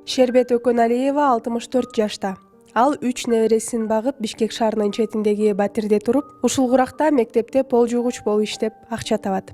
Шербет Өкөналиева 64 жашта. Ал 3 небересин багып Бишкек шаарынын четиндеги батирде туруп, ушул куракта мектепте пол жуугуч болуп иштеп, акча табат.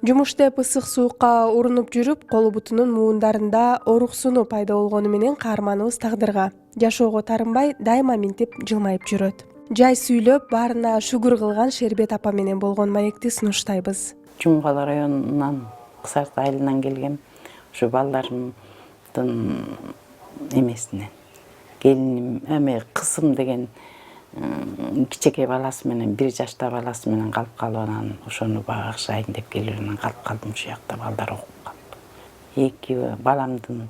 Жумуштеп ысык суукка урунуп жүрүп, колу бутунун муундарында оруксуну пайда болгону менен каарманыбыз тагдырга жашоого тарынбай, дайыма минтип, жылмайып жүрөт. Жай сүйлөп, баарына шүгүр кылган Шербет апа менен болгон маекти сунуштайбыз. Жумгала районунан Шарт айылынан келгем. Ушу балдарымдын эмесинен. Келиним, кызым деген кичеке баласы менен, 1 жашта баласы менен калып калып, анан ошону багышайын деп келүүнөн калып калдым. Ушул жакта балдар окуп калды. 2 баламдын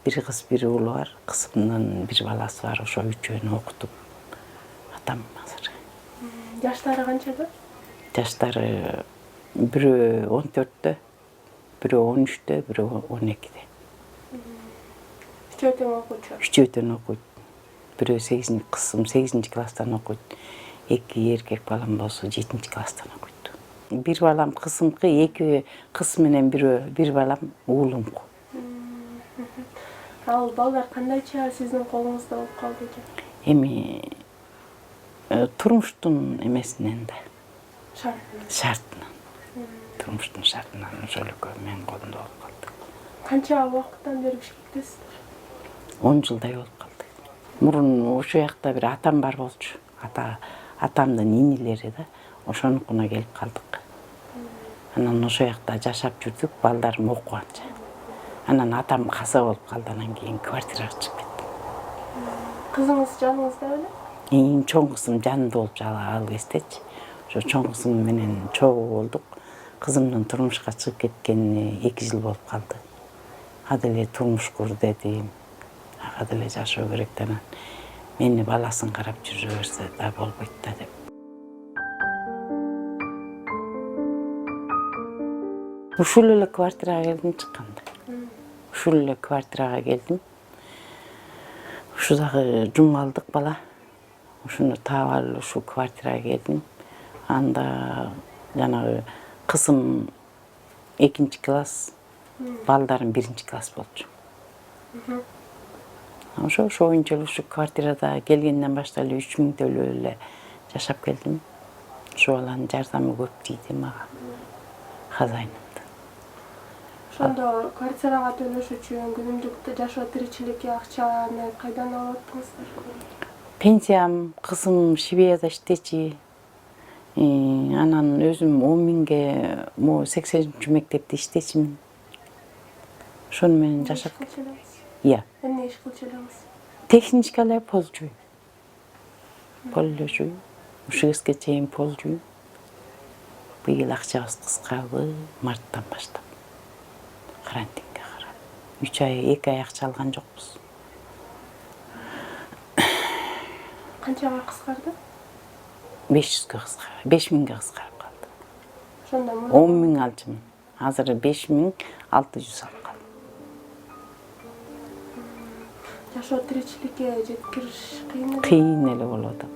1 кыз 1 уулу бар. Кызымдын 1 баласы бар. Ошо үчөөнү окутуп атам азыр. Жаштары канчада? Жаштары бирөө 14-тө, бирөө 13-тө, бирөө 12-де. Үчөөтөн окуучу. Үчөөтөн окуйт. Бирөө 8 кызым 8 класстан окуйт. 2 эркек балам болсо 7 класстан окуйт. 1 балам кызымкы, 2 кыз менен бирөө балам уулумку. Ал балдар кандайча сиздин колуңузда болуп калды экен? Эми турмуштун эмесинен да. Шартынан. Турмуштун шартынан ошол экөө менин колумда болуп калды. Канча убакыттан бери Бишкектесиз? 10 жылдай болуп калды. Мурун ошол жакта бир атам бар болчу. Атамдын инилери да, ошонукуна келип калдык. Анан ошол жакта жашап жүрдүк, балдарым окуганча. Анан атам каза болуп калды, анан кийин квартирага чыгып кеттим. Кызыңыз жаныңызда беле? Эң чоң кызым жанымда болуп ал кездечи. Ошо чоң кызым менен чогуу болдук. Кызымдын турмушка чыгып кеткенине 2 жыл болуп калды. Аделе турмуш кур дедим. Аделе жашоо керек да, анан мени баласын карап жүрө берсе да болбойт да деп. Ушул эле квартирага келдим чыкканда. Ушул эле квартирага келдим. Ушу дагы жумалдык бала. Ушуну таап алып ушу квартирага келдим. Анда жанагы кызым 2 класс, балдарым 1 класс болчу. Ошо боюнча ушу квартирада келгенден баштап 3000 төлөп эле жашап келдим. Ошо баланын жардамы көп тийди мага. Хозяйнымда. Ошондо квартирага төлөш үчүн күнүмдүк жашоо тиричиликке акчаны кайдан алып аттыңыздар? Пенсиям, кызым Шибияда иштечи. Анан өзүм 10 миңге 80 мектепте иштечимин. Ошону менен жашап келдим. Иә. Эмне иш кылчу элеңиз? Техничкалар пол жуй. Пол жуй. Ушу кезге чейин пол жуй. Быйыл акчабыз кыскарды, марттан баштап. Карантинге карап. 2 ай акча алган жокпуз. Канчага кыскарды? 500-га кыскарды, 5000-ге кыскарып калды. Ошондо 10 миң алчумун. Азыр 5600 алып калдым. Жашоо тиричиликке жеткириш кыйын эле. Кыйын эле болуп атат.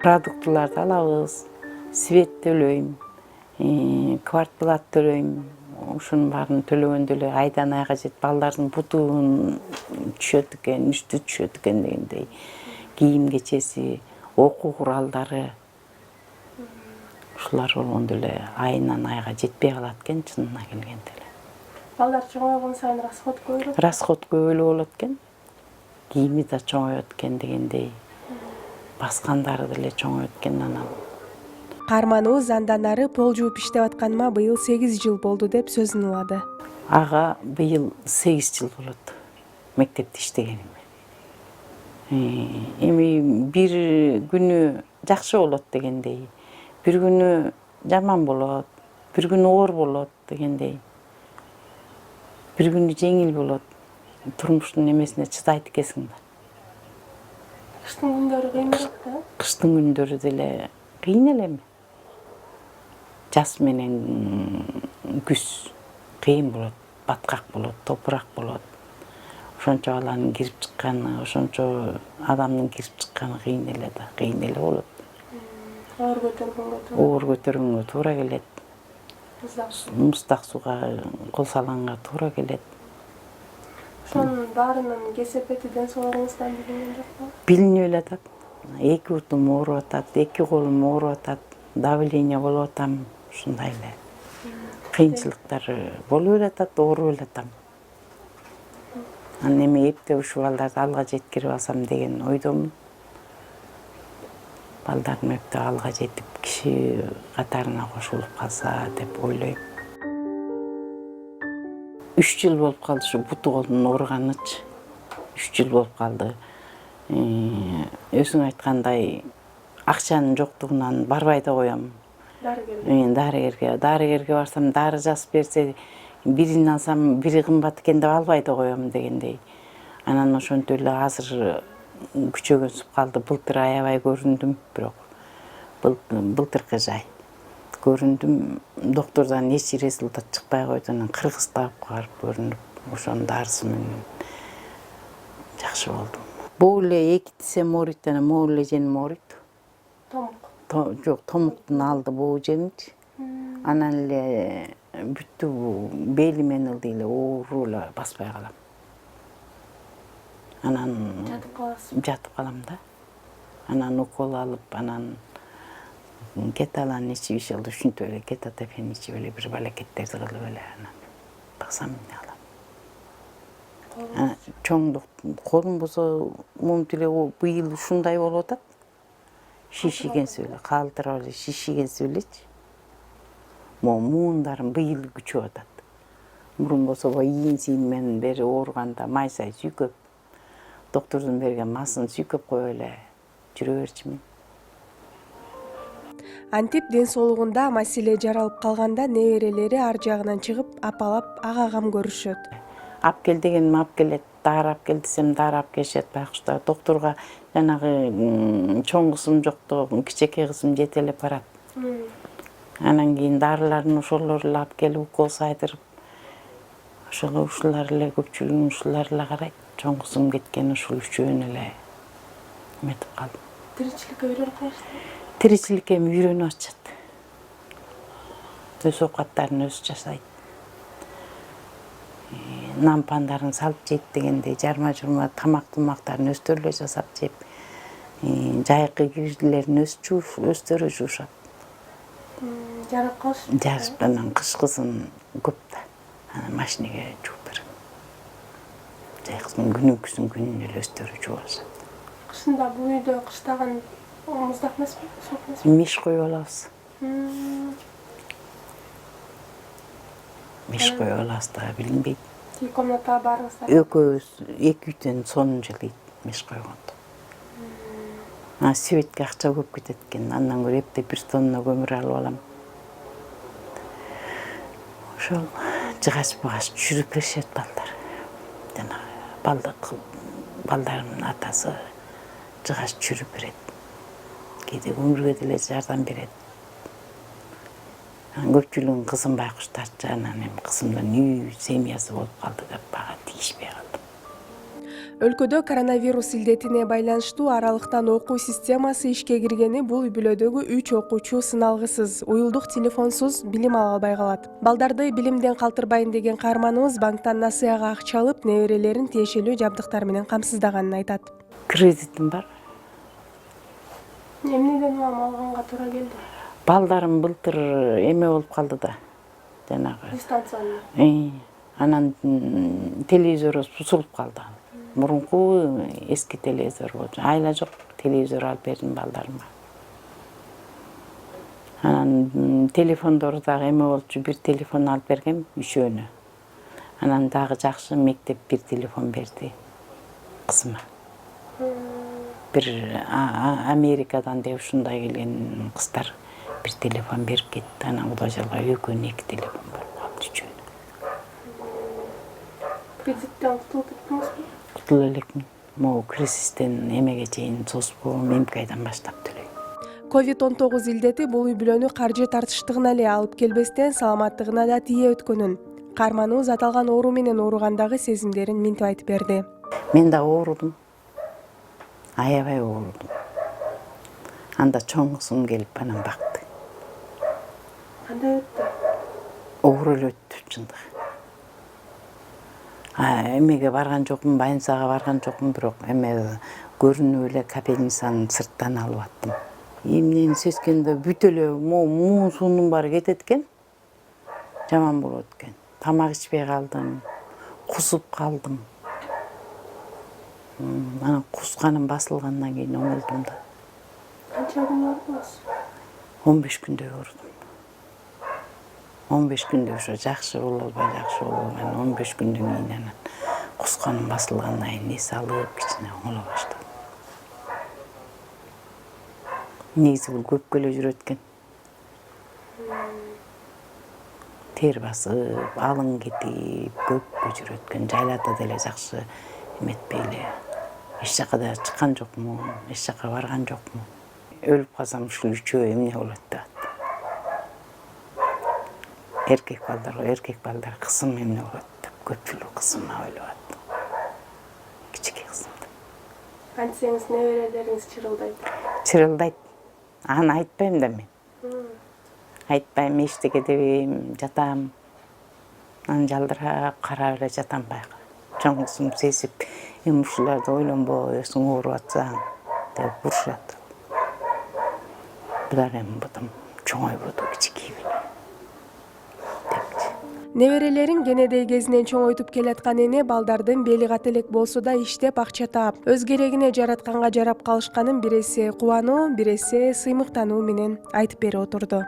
Продуктыларды алабыз, свет төлөйм, квартплат төлөйм. Ушунун баарын төлөгөндө эле айдан айга жетип, балдардын бутун түшөт экен, үстү түшөт экен дегендей. Кийим кечеси, окуу куралдары. Ушулар болгондо эле айынан айга жетпей калат экен, чынына келгенде эле. Балдар чоңойгон сайын расход көбүрөөк. Расход көп эле болот экен. Кийими да чоңоет экен дегендей. Баскандары деле чоңоет экен анан. Каарманыбыз андан ары пол жууп иштеп атканыма быйыл 8 жыл болду деп сөзүн улады. Ага быйыл 8 жыл болот мектепте иштегениме. Эми бир күнү жакшы болот дегендей, бир күнү жаман болот, бир күнү оор болот дегендей. Бир күнү жеңил болот. Турмуштун эмесине чыдайт экенсиң да. Кыштын күндөрү кыйыныраак да? Кыштын күндөрү деле кыйын элеми. Жаз менен күз кыйын болот, баткак болот, топурак болот. Ошончо баланын кирип чыкканы, ошончо адамдын кирип чыкканы кыйын эле да, кыйын эле болот. оор көтөргөнгө туура келет. Муздак сууга кол салганга туура келет. Ошонун баарынын кесепети ден соолугуңуздан билинген жокпу? Билинип эле атат. 2 бутум ооруп атат, 2 колум ооруп атат, давление болуп атам, ушундай эле. Кыйынчылыктар болуп эле атат, ооруп эле атам. Анан эми эптеп ушу балдарды алга жеткирип алсам деген ойдомун. Балдарым эптеп алга жетип, киши катарына кошулуп калса деп ойлойм. 3 жыл болуп калды ушу буту колдун ооруганычы. 3 жыл болуп калды. Өзүң айткандай, акчанын жоктугунан барбай да коем. Дарыгерге барсам, дары жазып берсе, бирин алсам, бири кымбат экен деп албай да коем дегендей. Анан ошентип эле азыр күчөгөнсүп калды. Былтыр аябай көрүндүм, бирок былтыркы жай. Көрүндүм, доктордон эч результат чыкпай койду. Анан Кыргызстанга барып көрүнүп, ошонун дарысы менен жакшы болдум. Бул эле 2 тисем ооруйт, анан могул эле женим ооруйт. Томук? Жок, томуктун алды боо женичи. Анан эле бүттү бели мен ылдый эле оору эле баспай калам. Анан жатып калам да. Анан укол алып, анан кеталан ичип ишелди, ушинтип эле кетатефен ичип эле бир балакеттерди кылып эле анан баксам эмне алам. Чоң колум болсо момту эле быйыл ушундай болуп атат. Шишигенсип эле, калтырап эле шишигенсип элечи. Муундарым быйыл күчүп атат. Мурун болсо ийин менен бери ооруганда майсай сүйкөп, доктордун берген масын сүйкөп коюп эле жүрө берчүмүн. Антип ден соолугунда маселе жаралып калганда неберелери ар жагынан чыгып, апалап, ага кам көрүшөт. Ап кел дегеним ап келет, дары ап кел десем дары ап келишет. Байкуштар докторго жанагы чоң кызым жокту, кичинекей кызым жетелеп барат. Анан кийин дарыларын ошолор эле ап келип укол сайдырып, ушулар эле көпчүлүгүн ушулар эле карайт. Чоң кызым кеткен ушул үчөөнү эле эметип калдым. Тиричиликке үйрөнүп калыштыңбы? Тиричиликке үйрөнүп атышат. Өз оокаттарын өзү жасайт. Нан пандарын салып жейт дегендей, жарма-журма тамак-тумактарын өздөрү эле жасап жеп, жайкы кирдилерин өздөрү жуушат. Жарап калышты. Жарып, анан кышкысын көп да. Анан машинеге жууп берем. Жайкысын күнүнкүсүн күнүнө эле өздөрү жуушат. Кышында бул үйдө кыштаган муздак эмеспи? Суук эмеспи? Меш коюп алабыз. Меш коюп алабыз да, билинбейт. Үй комнатага барыңыздар? Экөөбүз 2 үтөн сонун жылыйт меш койгондо. Светке акча көп кетет экен. Андан көрө эптеп 1 тонна көмүр алып алам. Ошол жыгач-багач жүрүп беришет балдар. Жана балдарымдын атасы жыгач жүрүп берет. Кээде өмүргө деле жардам берет. Көпчүлүгүн кызым байкуштарчы, анан эми кызымдын үй семьясы болуп калды деп бага тийишпей калдым. Өлкөдө коронавирус илдетине байланыштуу аралыктан окуу системасы ишке киргени бул үй бүлөдөгү 3 окуучу сыналгысыз, уюлдук телефонсуз билим ала албай калат. Балдарды билимден калтырбайын деген каарманыбыз банктан насыяга акча алып, неберелерин тиешелүү жабдыктар менен камсыздаганын айтат. Кредитим бар. Эмнеден улам алганга туура келди? Балдарым былтыр эме болуп калды да. Жанагы дистанциялуу. Анан телевизор бузулуп калды. Мурунку эски телевизор болчу. Айла жок, телевизор алып бердим балдарыма. Анан телефондору дагы эме болчу, 1 телефон алып бергем, үчөөнү. Анан дагы жакшы мектеп 1 телефон берди кызыма. Бир Америкадан деп ушундай келген кыздар 1 телефон берип кетти. Анан Кудай жалга экөөнү 2 телефон болуп калды үчөөнү. Кредиттен кутулуп кеттиңизби? Кутулуп элекмин. Могу кризистен эмеге чейин созбоо, мемки айдан баштап төлөйм. COVID-19 илдети бул үй бүлөнү каржы тартыштыгына эле алып келбестен саламаттыгына да тие өткөнүн. Каарманыбыз аталган оору менен ооругандагы сезимдерин минтип айтып берди. Мен да оорудум. Аябай оорудум. Анда чоң кызым келип анан бакты. Кандай өттү? Оор эле өттү чындык. Эмеге барган жокмун, больницага барган жокмун, бирок эме көрүнүп эле капельницаны сырттан алып аттым. Эмнени сескенде бүт эле муун суунун баары кетет экен. Жаман болот экен. Тамак ичпей калдым, кусуп калдым. Анан кусканым басылгандан кийин оңолдум да. Канча күн ордуңуз? 15 күндөй ордум. 15 күндө ошо жакшы боло албай, 15 күндөн кийин анан кусканым басылгандан кийин эс алып, кичине оңоло баштадым. Негизи бул көпкө эле жүрөт экен. Тер басып, алың кетип, көпкө жүрөт экен. Жайларда деле жакшы эметпей эле. Эч жака да чыккан жокмун, эч жака барган жокмун. Өлүп калсам ушул үчөө эмне болот деп. Эркек балдар кызым эмне болот деп көпчүлүк кызыма ойлоп аттым. Кичике кызымды. Антисеңиз неберелериңиз чырылдайт. Чырылдайт. Аны айтпайм да мен. Айтпайм, иштеге дебейм, жатам. Анан жалдырап карап эле жатам баягы. Чоң кызым сезип, эми ушуларды ойлонбой, өзүң ооруп атсаң деп урушат. Булар эми бутум чоңойбоду, кичикейбин. Неберелерин кенедей кезинен чоңойтуп келаткан эне балдардын бели ката элек болсо да иштеп акча таап, өз керегине жаратканга жарап калышканын биресе кубануу, биресе сыймыктануу менен айтып берип отурду.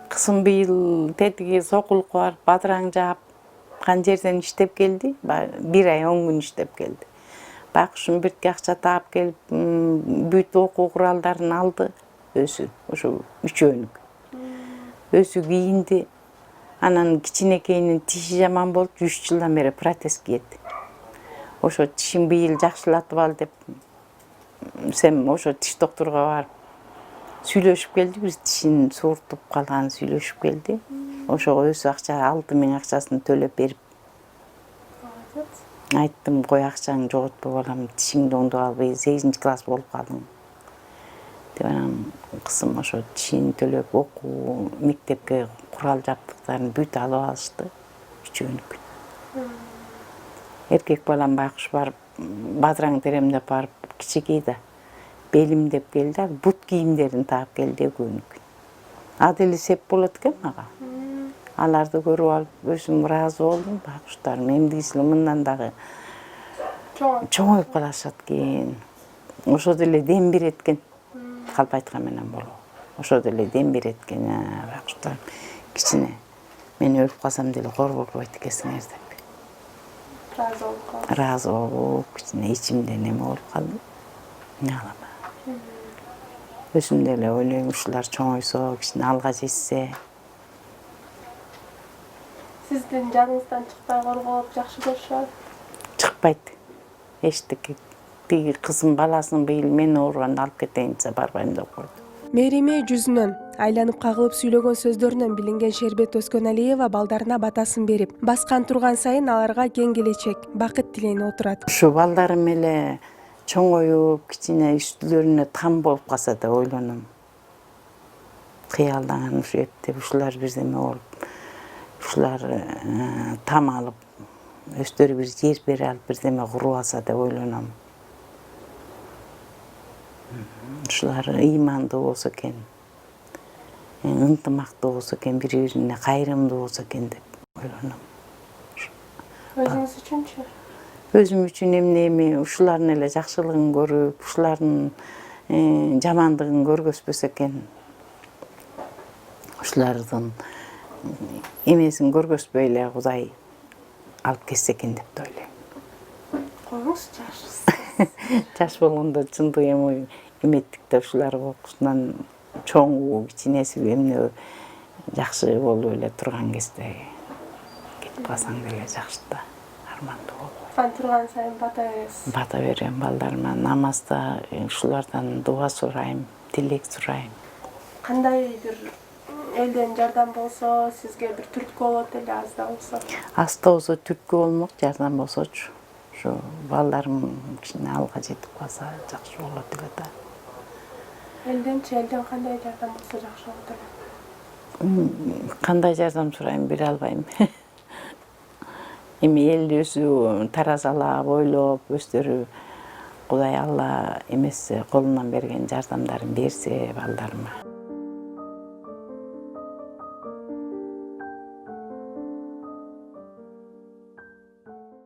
Кызым быйыл тетиги сокулукка барып, бадыраң жаапкан жерден иштеп келди. 1 ай 10 күн иштеп келди. Байкушум бирке акча таап келип, бүт окуу куралдарын алды. Өзү, ошо үчөөнүк. Өзү кийинди. Анан кичинекейинин тиши жаман болуп, 3 жылдан бери протез кийет. Ошо тишин быйыл жакшылатып ал деп, сем ошо тиш доктурга барып сүйлөшүп келди, бир тишин сууртуп калганын сүйлөшүп келди. Ошого өзү акча 6000 акчасын төлөп берип. Айттым, кой акчаңды жоготпой балам, тишиңди оңдоп албай, 8 класс болуп калдың. Деп анан кызым ошо тишин төлөп окуу, мектепке курал жабдыктарын бүт алып алышты. Үчөөнүк. Эркек балам байкуш барып, бадыраң теремдеп барып, кичикей да билим деп келди, бут кийимдерин таап келди экөөнүк. А деле сеп болот экен мага. Аларды көрүп алып, өзүм ыраазы болдум, байкуштарым эмдигисин мындан дагы чоңоюп калышат экен. Ошо деле дем берет экен. Калп айткан менен болобу. Ошо деле дем берет экен, байкуштарым. Кичине мен өлүп калсам деле кор болбойт экенсиңер деп. Ыраазы болуп, кичине ичимде неме болуп калдым. Эмне кылам? Өзүм деле ойлойм, ушулар чоңойсо, кичине алга жетсе. Сиздин жаныңыздан чыкпай коргоп, жакшы көрүшөт? Чыкпайт. Эчтеке тиги кызым баласын быйыл мен ооруганда алып кетейин десе барбайм деп койду. Мээрими жүзүнөн, айланып кагылып сүйлөгөн сөздөрүнөн билинген Шербет Өкөналиева балдарына батасын берип, баскан турган сайын аларга кең келечек, бакыт тилейине отурат. Ушу балдарым эле чоңоюп, кичине үстүлөрүнө там болуп калса деп ойлоном. Кыялданган ушу эптеп ушулар бирдеме болуп, ушулар там алып, өздөрү бир жер бере алып, бирдеме куруп алса деп ойлоном. Ушулар ыймандуу болсо экен, ынтымактуу болсо экен, бири-бирине кайрымдуу болсо экен деп ойлоном. Өзүңүз үчүнчү? Өзүм үчүн эмне ушулардын эле жакшылыгын көрүп, ушулардын жамандыгын көргөзбөсө экен. Ушулардын эмесин көргөзбөй эле Кудай алып кетсе экен деп да ойлойм. Коңуз жашсыз. Жаш болгондо чындык эметтик да ушулар окуусунан чоңу, кичинеси эмне жакшы болуп эле турган кезде кетип калсаң деле жакшы да, армандуу болуп. Бан турган сайын бата бересиз. Бата берем балдарыма, намазда ушулардан дуа сурайм, тилек сурайм. Кандай бир элден жардам болсо, сизге бир түрткү болот эле, аз да болсо? Аз да болсо түрткү болмок, жардам болсочу. Ушу балдарым кичине алга жетип калса жакшы болот эле да. Элден кандай жардам болсо жакшы болот эле? Кандай жардам сурайм, бере албайм. Эми эл өзү таразалап, ойлоп, өздөрү Кудай Алла эмесе колунан берген жардамдарын берсе балдарыма.